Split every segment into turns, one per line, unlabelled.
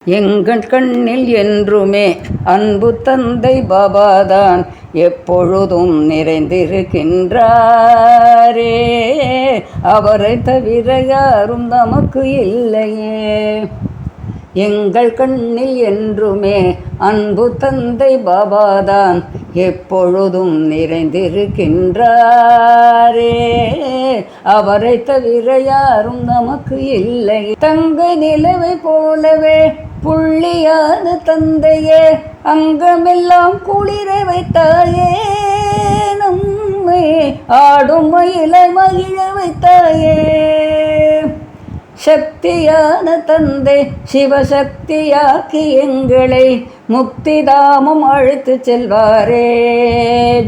எங்கள் கண்ணில் என்றுமே அன்பு தந்தை பாபாதான் எப்பொழுதும் நிறைந்திருக்கின்றாரே. அவரை தவிர யாரும் நமக்கு இல்லையே. எங்கள் கண்ணில் என்றுமே அன்பு தந்தை பாபாதான் எப்பொழுதும் நிறைந்திருக்கின்றாரே. அவரை தவிர யாரும் நமக்கு இல்லை. தங்க நிலவை போலவே புள்ளியான தந்தையே, அங்கமெல்லாம் குளிர வைத்தாயே. நம்மை ஆடும் மயிலை மகிழ வைத்தாயே. சக்தியான தந்தை சிவசக்தியாக்கி எங்களை முக்திதாமம் அழைத்து செல்வாரே.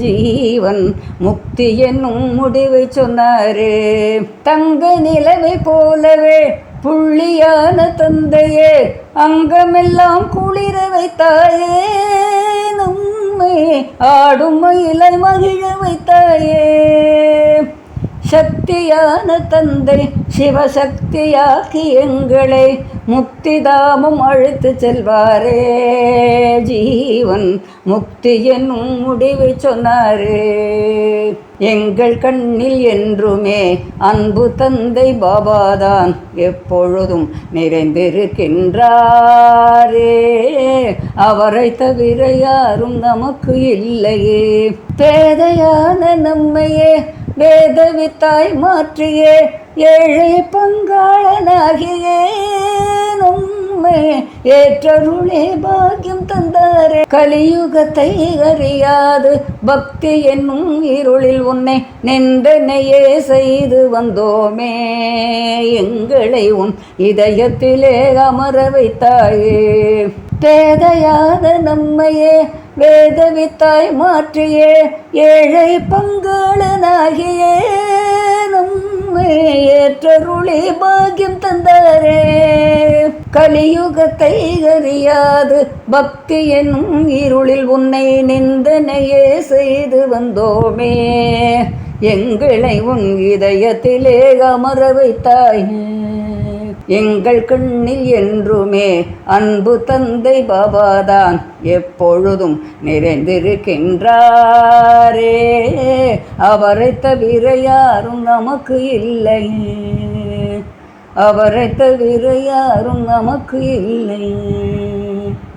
ஜீவன் முக்தி என்னும் முடிவை சொன்னாரே. தங்க நிலவை போலவே புள்ளியான தந்தையே, அங்கமெல்லாம் குளிர வைத்தாயே. நம்மை ஆடும் மயிலை மகிழ வைத்தாயே. சக்தியான தந்தை சிவசக்தியாக்கி எங்களை முக்திதாமம் அழைத்து செல்வாரே. ஜீவன் முக்தி என்னும் முடிவை சொன்னாரே. எங்கள் கண்ணில் என்றுமே அன்பு தந்தை பாபாதான் எப்பொழுதும் நிறைந்திருக்கின்றாரே. அவரை தவிர யாரும் நமக்கு இல்லையே. பேதையான நம்மையே வேதவித்தாய் மாற்றியே, ஏழை பங்காளனாகியே நம்மை ஏற்றருளே பாக்கியம் தந்தாரே. கலியுகத்தை அறியாது பக்தி என்னும் இருளில் உன்னை நிந்தனையே செய்து வந்தோமே. எங்களை உன் இதயத்திலே அமர வைத்தாயே. பேதையான நம்மையே வேதவித்தாய் மாற்றியே, ஏழை பங்காளனாகியே நம்மை ஏற்றருளே பாக்கியம் தந்தாரே. கலியுகத்தை அறியாது பக்தி என்னும் இருளில் உன்னை நிந்தனையே செய்து வந்தோமே. எங்களை உன் இதயத்திலே அமர வைத்தாயே. எங்கள் கண்ணில் என்றுமே அன்பு தந்தை பாபாதான் எப்பொழுதும் நிறைந்திருக்கின்றாரே. அவரை தவிர யாரும் நமக்கு இல்லையே. அவரை தவிர யாரும் நமக்கு இல்லையே.